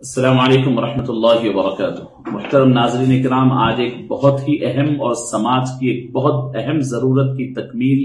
अस्सलाम वालेकुम वरहमतुल्लाहि वबरकातुहू। मुहतरम नाज़रीन इकराम, आज एक बहुत ही अहम और समाज की एक बहुत अहम जरूरत की तकमील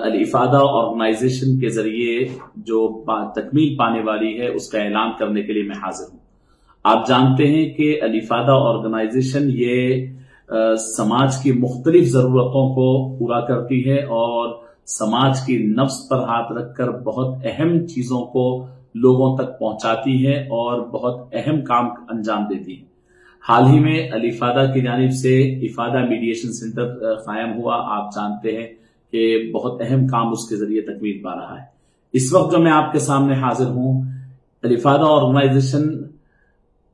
अल-इफादा ऑर्गेनाइजेशन के जरिए जो तकमील पाने वाली है उसका ऐलान करने के लिए मैं हाजिर हूँ। आप जानते हैं कि अल-इफादा ऑर्गेनाइजेशन ये समाज की मुख्तलिफ जरूरतों को पूरा करती है और समाज की नफ्स पर हाथ रखकर बहुत अहम चीजों को लोगों तक पहुंचाती है और बहुत अहम काम अंजाम देती है। हाल ही में अल-इफादा की जानिब से इफादा मीडिएशन सेंटर कायम हुआ। आप जानते हैं कि बहुत अहम काम उसके जरिए तकमील पा रहा है। इस वक्त जो मैं आपके सामने हाजिर हूं, अल-इफादा ऑर्गेनाइजेशन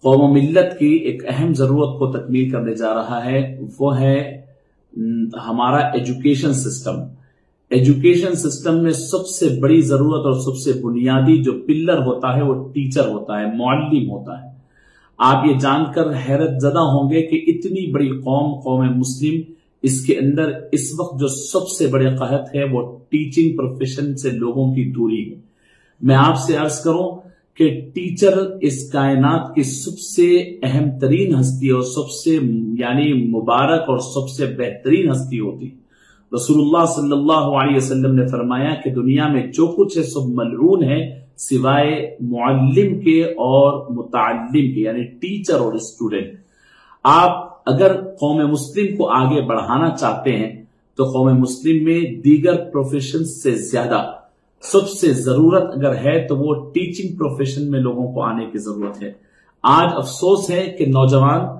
कौम मिल्लत की एक अहम जरूरत को तकमील करने जा रहा है। वो है हमारा एजुकेशन सिस्टम। एजुकेशन सिस्टम में सबसे बड़ी जरूरत और सबसे बुनियादी जो पिल्लर होता है वो टीचर होता है, मुअल्लिम होता है। आप ये जानकर हैरत ज़दा होंगे कि इतनी बड़ी कौम मुस्लिम, इसके अंदर इस वक्त जो सबसे बड़े कहत है वो टीचिंग प्रोफेशन से लोगों की दूरी है। मैं आपसे अर्ज करूं कि टीचर इस कायनात की सबसे अहम तरीन हस्ती और सबसे यानी मुबारक और सबसे बेहतरीन हस्ती होती है। रसूलुल्लाह सल्लल्लाहु अलैहि वसल्लम ने फरमाया कि दुनिया में जो कुछ है सब मलऊन है सिवाय मुअल्लिम के और मुतअल्लिम के, यानी टीचर और स्टूडेंट। आप अगर कौम मुस्लिम को आगे बढ़ाना चाहते हैं तो कौम मुस्लिम में दीगर प्रोफेशन से ज्यादा सबसे जरूरत अगर है तो वो टीचिंग प्रोफेशन में लोगों को आने की जरूरत है। आज अफसोस है कि नौजवान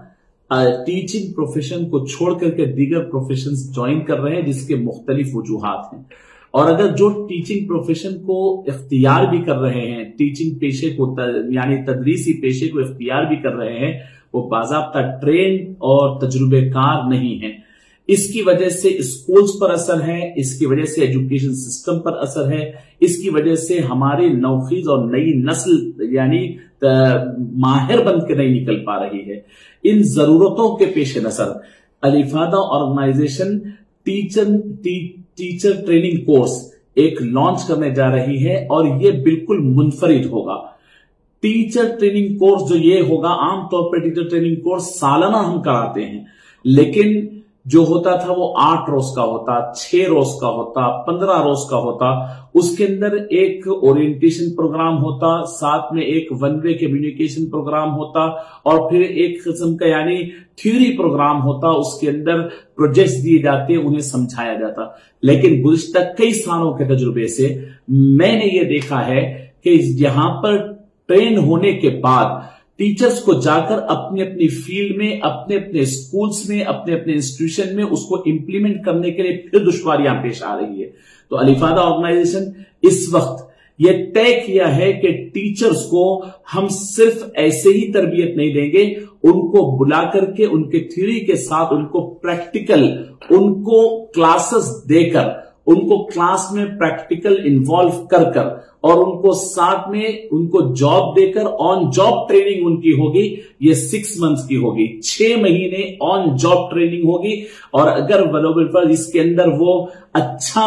टीचिंग प्रोफेशन को छोड़ करके दीगर प्रोफेशन ज्वाइन कर रहे हैं, जिसके मुख्तलिफ वजूहात हैं। और अगर जो टीचिंग प्रोफेशन को इख्तियार भी कर रहे हैं, टीचिंग पेशे को यानी तदरीसी पेशे को इख्तियार भी कर रहे हैं, वो बाज़ाब्ता ट्रेन और तजुर्बेकार नहीं है। इसकी वजह से स्कूल्स पर असर है, इसकी वजह से एजुकेशन सिस्टम पर असर है, इसकी वजह से हमारी नौखीज और नई नस्ल यानी माहिर बन के नहीं निकल पा रही है। इन जरूरतों के पेश नजर अल-इफादा ऑर्गेनाइजेशन टीचर ट्रेनिंग कोर्स एक लॉन्च करने जा रही है और ये बिल्कुल मुनफरिद होगा। टीचर ट्रेनिंग कोर्स जो ये होगा, आमतौर पर टीचर ट्रेनिंग कोर्स सालाना हम कराते हैं, लेकिन जो होता था वो 8 रोज का होता, 6 रोज का होता, 15 रोज का होता। उसके अंदर एक ओरिएंटेशन प्रोग्राम होता, साथ में एक वन वे कम्युनिकेशन प्रोग्राम होता और फिर एक किस्म का यानी थ्योरी प्रोग्राम होता। उसके अंदर प्रोजेक्ट्स दिए जाते, उन्हें समझाया जाता। लेकिन गुज़िश्ता कई सालों के तजुर्बे से मैंने ये देखा है कि यहां पर ट्रेन होने के बाद टीचर्स को जाकर अपनी अपनी फील्ड में, अपने अपने स्कूल्स में, अपने अपने इंस्टीट्यूशन में उसको इंप्लीमेंट करने के लिए फिर दुश्वारियां पेश आ रही है। तो अल-इफादा ऑर्गेनाइजेशन इस वक्त ये तय किया है कि टीचर्स को हम सिर्फ ऐसे ही तरबियत नहीं देंगे, उनको बुला करके उनके थ्योरी के साथ उनको प्रैक्टिकल, उनको क्लासेस देकर, उनको क्लास में प्रैक्टिकल इन्वॉल्व कर और उनको साथ में उनको जॉब देकर ऑन जॉब ट्रेनिंग उनकी होगी। ये 6 मंथ्स की होगी, 6 महीने ऑन जॉब ट्रेनिंग होगी। और अगर इसके अंदर वो अच्छा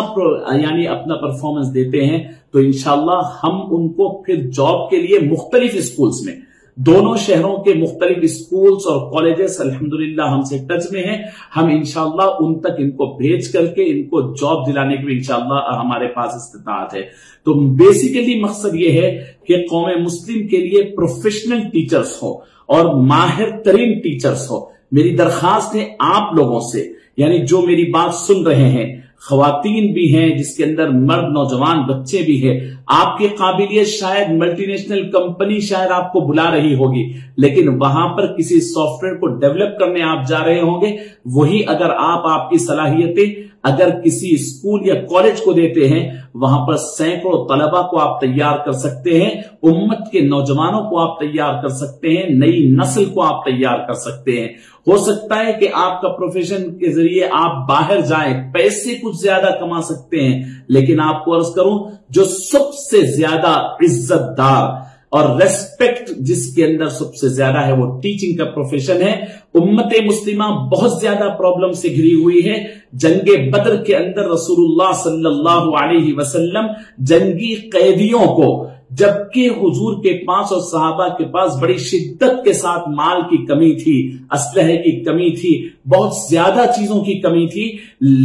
यानी अपना परफॉर्मेंस देते हैं तो इंशाल्लाह हम उनको फिर जॉब के लिए मुख्तलिफ स्कूल्स में, दोनों शहरों के मुख्तलिफ स्कूल्स और कॉलेजेस अल्हम्दुलिल्लाह हमसे टच में हैं। हम इंशाल्लाह उन तक इनको भेज करके इनको जॉब दिलाने की भी इंशाल्लाह हमारे पास इस्तिताअत है। तो बेसिकली मकसद ये है कि कौम मुस्लिम के लिए प्रोफेशनल टीचर्स हो और माहिर तरीन टीचर्स हो। मेरी दरखास्त है आप लोगों से, यानी जो मेरी बात सुन रहे हैं, खवातीन भी हैं जिसके अंदर मर्द नौजवान बच्चे भी हैं। आपकी काबिलियत शायद मल्टीनेशनल कंपनी शायद आपको बुला रही होगी, लेकिन वहां पर किसी सॉफ्टवेयर को डेवलप करने आप जा रहे होंगे। वही अगर आप आपकी सलाहियतें अगर किसी स्कूल या कॉलेज को देते हैं, वहां पर सैकड़ों तलबा को आप तैयार कर सकते हैं, उम्मत के नौजवानों को आप तैयार कर सकते हैं, नई नस्ल को आप तैयार कर सकते हैं। हो सकता है कि आपका प्रोफेशन के जरिए आप बाहर जाएं, पैसे कुछ ज्यादा कमा सकते हैं, लेकिन आपको अर्ज करूं जो सबसे ज्यादा इज्जतदार और रेस्पेक्ट जिसके अंदर सबसे ज्यादा है वो टीचिंग का प्रोफेशन है। उम्मत मुस्लिमा बहुत ज्यादा प्रॉब्लम से घिरी हुई है। जंगे बद्र के अंदर रसूलुल्लाह सल्लल्लाहु अलैहि वसल्लम जंगी कैदियों को جبکہ حضور کے پاس اور صحابہ کے پاس بڑی شدت کے ساتھ مال کی کمی تھی، اسلحے کی کمی تھی، بہت زیادہ چیزوں کی کمی تھی،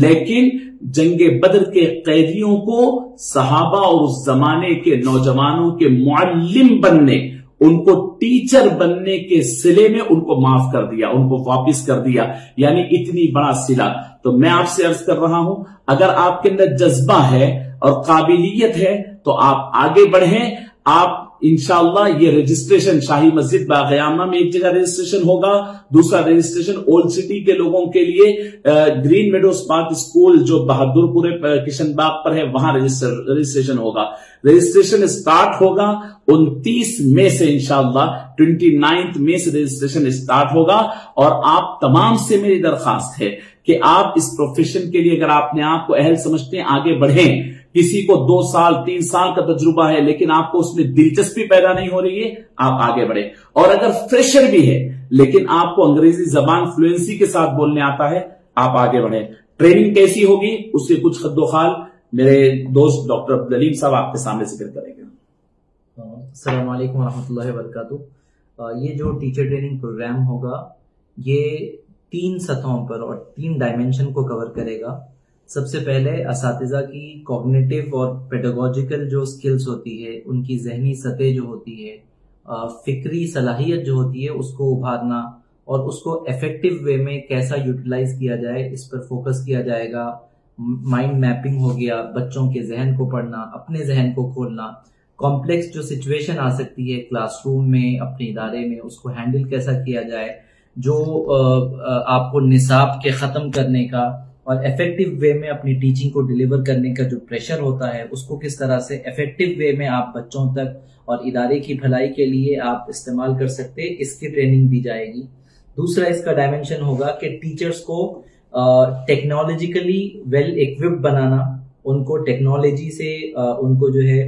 لیکن جنگ بدر کے قیدیوں کو صحابہ اور اس زمانے کے نوجوانوں کے معلم بننے، ان کو ٹیچر بننے کے صلے میں ان کو معاف کر دیا، ان کو واپس کر دیا، یعنی اتنی بڑا صلہ۔ تو میں آپ سے عرض کر رہا ہوں، اگر آپ کے اندر جذبہ ہے اور قابلیت ہے تو آپ آگے بڑھیں۔ آپ انشاءاللہ یہ رجسٹریشن شاہی مسجد باغیامہ میں ایک جگہ رجسٹریشن ہوگا، دوسرا رجسٹریشن اولڈ سٹی کے لوگوں کے لیے گرین میڈوز پارک اسکول جو بہادر پورے کشن باغ پر ہے وہاں رجسٹریشن ہوگا۔ رجسٹریشن سٹارٹ ہوگا 29 مئی سے، انشاءاللہ 29 مئی سے رجسٹریشن سٹارٹ ہوگا، اور آپ تمام سے میری درخواست ہے کہ آپ اس پروفیشن کے لیے اگر آپ نے آپ کو اہل سمجھتے ہیں آگے بڑھیں۔ کسی کو 2 سال 3 سال کا تجربہ ہے لیکن آپ کو اس میں دلچسپی پیدا نہیں ہو رہی ہے، آپ آگے بڑھیں۔ اور اگر فریشر بھی ہے لیکن آپ کو انگریزی زبان فلوئنسی کے ساتھ بولنے آتا ہے، آپ آگے بڑھیں۔ ٹریننگ کیسی ہوگی اس کے کچھ خد و خال میرے دوست ڈاکٹر عبدالعلیم صاحب آپ کے سامنے ذکر کریں گے۔ السلام علیکم ورحمۃ اللہ وبرکاتہ۔ یہ جو ٹیچر ٹریننگ پروگرام ہوگا یہ 3 سطحوں پر اور 3 ڈائمینشن کو کور کرے گا۔ سب سے پہلے اساتذہ کی کوگنیٹو اور پیڈاگوجیکل جو سکلز ہوتی ہے، ان کی ذہنی سطح جو ہوتی ہے، فکری صلاحیت جو ہوتی ہے اس کو ابھارنا اور اس کو ایفیکٹو وے میں کیسا یوٹیلائز کیا جائے اس پر فوکس کیا جائے گا۔ مائنڈ میپنگ ہو گیا، بچوں کے ذہن کو پڑھنا، اپنے ذہن کو کھولنا، کمپلیکس جو سچویشن آ سکتی ہے کلاس روم میں، اپنے ادارے میں، اس کو ہینڈل کیسا کیا جائے، جو آپ کو نصاب کے ختم کرنے کا اور ایفیکٹو وے میں اپنی ٹیچنگ کو ڈیلیور کرنے کا جو پریشر ہوتا ہے اس کو کس طرح سے ایفیکٹو وے میں آپ بچوں تک اور ادارے کی بھلائی کے لیے آپ استعمال کر سکتے، اس کی ٹریننگ دی جائے گی۔ دوسرا اس کا ڈائمینشن ہوگا کہ ٹیچرز کو ٹیکنالوجیکلی ویل ایکوپڈ بنانا، ان کو ٹیکنالوجی سے ان کو جو ہے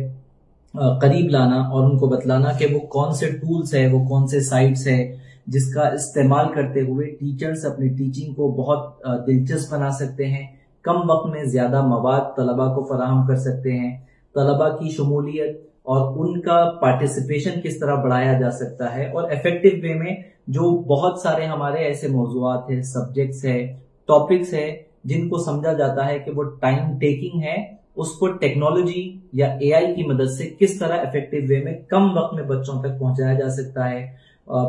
قریب لانا اور ان کو بتلانا کہ وہ کون سے ٹولز ہے، وہ کون سے سائٹس ہے جس کا استعمال کرتے ہوئے ٹیچرز اپنی ٹیچنگ کو بہت دلچسپ بنا سکتے ہیں، کم وقت میں زیادہ مواد طلبہ کو فراہم کر سکتے ہیں، طلبہ کی شمولیت اور ان کا پارٹیسپیشن کس طرح بڑھایا جا سکتا ہے، اور ایفیکٹو وے میں جو بہت سارے ہمارے ایسے موضوعات ہیں، سبجیکٹس ہیں، ٹاپکس ہیں جن کو سمجھا جاتا ہے کہ وہ ٹائم ٹیکنگ ہے، اس کو ٹیکنالوجی یا اے آئی کی مدد سے کس طرح ایفیکٹو وے میں کم وقت میں بچوں تک پہنچایا جا سکتا ہے۔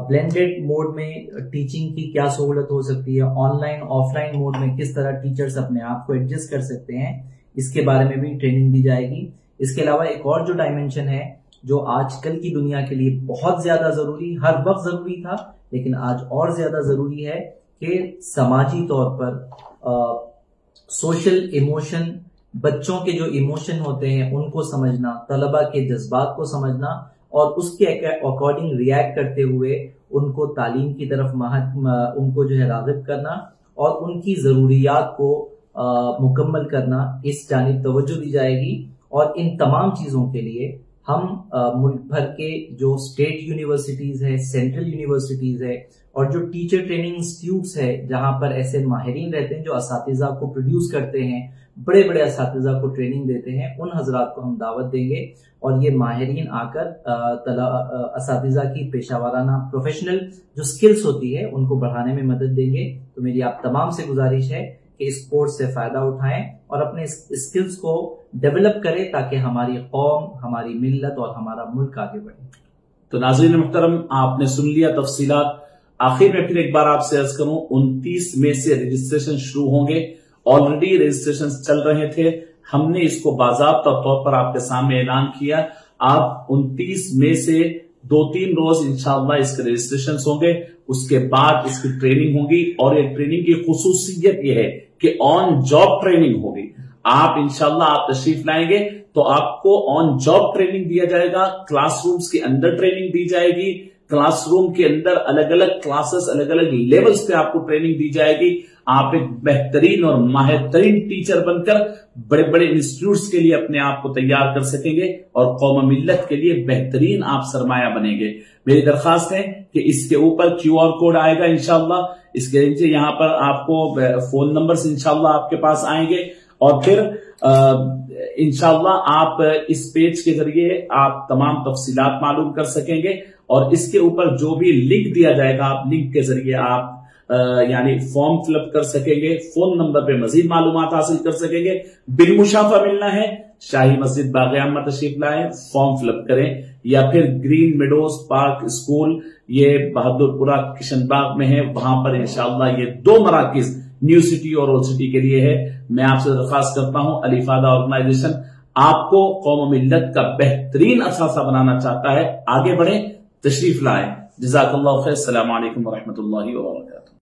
بلینڈڈ موڈ میں ٹیچنگ کی کیا سہولت ہو سکتی ہے، online offline mode میں کس طرح ٹیچرز اپنے آپ کو ایڈجسٹ کر سکتے ہیں، اس کے بارے میں بھی ٹریننگ دی جائے گی۔ اس کے علاوہ ایک اور جو ڈائمینشن ہے جو آج کل کی دنیا کے لیے بہت زیادہ ضروری، ہر وقت ضروری تھا لیکن آج اور زیادہ ضروری ہے، کہ سماجی طور پر سوشل ایموشن، بچوں کے جو ایموشن ہوتے ہیں ان کو سمجھنا، طلبہ کے جذبات کو سمجھنا اور اس کے اکارڈنگ ریئیکٹ کرتے ہوئے ان کو تعلیم کی طرف ان کو جو ہے راغب کرنا اور ان کی ضروریات کو مکمل کرنا، اس جانب توجہ دی جائے گی۔ اور ان تمام چیزوں کے لیے ہم ملک بھر کے جو اسٹیٹ یونیورسٹیز ہے، سینٹرل یونیورسٹیز ہے اور جو ٹیچر ٹریننگ انسٹیٹیوٹس ہے جہاں پر ایسے ماہرین رہتے ہیں جو اساتذہ کو پروڈیوس کرتے ہیں، بڑے بڑے اساتذہ کو ٹریننگ دیتے ہیں، ان حضرات کو ہم دعوت دیں گے اور یہ ماہرین آ کر اساتذہ کی پیشہ ورانہ پروفیشنل جو سکلز ہوتی ہے ان کو بڑھانے میں مدد دیں گے۔ تو میری آپ تمام سے گزارش ہے کہ اس کورس سے فائدہ اٹھائیں اور اپنے سکلز کو ڈیولپ کریں تاکہ ہماری قوم، ہماری ملت اور ہمارا ملک آگے بڑھے۔ تو ناظرین محترم، آپ نے سن لیا تفصیلات۔ آخر میں پھر ایک بار آپ سے عرض کروں، 29 مئی سے رجسٹریشن شروع ہوں گے۔ آلریڈی رجسٹریشن چل رہے تھے، ہم نے اس کو باضابطہ طور پر آپ کے سامنے اعلان کیا۔ آپ 29 مئی سے 2-3 روز انشاءاللہ اس کے رجسٹریشن ہوں گے، اس کے بعد اس کی ٹریننگ ہوگی، اور یہ ٹریننگ کی خصوصیت یہ ہے کہ آن جاب ٹریننگ ہوگی۔ آپ انشاءاللہ آپ تشریف لائیں گے تو آپ کو آن جاب ٹریننگ دیا جائے گا، کلاس رومز کے اندر ٹریننگ دی جائے گی، کلاس روم کے اندر الگ الگ کلاسز، الگ الگ لیولز پہ آپ کو ٹریننگ دی جائے گی۔ آپ ایک بہترین اور ماہر ترین ٹیچر بن کر بڑے بڑے انسٹیٹیوٹس کے لیے اپنے آپ کو تیار کر سکیں گے اور قوم ملت کے لیے بہترین آپ سرمایہ بنیں گے۔ میری درخواست ہے کہ اس کے اوپر QR کوڈ آئے گا انشاءاللہ، اس کے نیچے یہاں پر آپ کو فون نمبرز انشاءاللہ آپ کے پاس آئیں گے، اور پھر इंशाअल्लाह आप इस पेज के जरिए आप तमाम तफसीलात मालूम कर सकेंगे और इसके ऊपर जो भी लिंक दिया जाएगा आप लिंक के जरिए आप यानी फॉर्म फिलअप कर सकेंगे, फोन नंबर पे मजीद मालूमात हासिल कर सकेंगे। बिलमुशाफा मिलना है, शाही मस्जिद बाग़-ए-आम तशरीफ लाएं, फॉर्म फिलअप करें, या फिर ग्रीन मेडोज पार्क स्कूल ये बहादुरपुरा किशनबाग में है, वहां पर इंशाअल्लाह ये 2 मराकिज न्यू सिटी और ओल्ड सिटी के लिए है। मैं आपसे दरख्वास्त करता हूं, अलीफादा ऑर्गेनाइजेशन आपको कौम मिल्लत का बेहतरीन असासा बनाना चाहता है। आगे बढ़े, तशरीफ लाएं। जज़ाकल्लाहु खैर। अस्सलामु अलैकुम व रहमतुल्लाहि व बरकातुहू।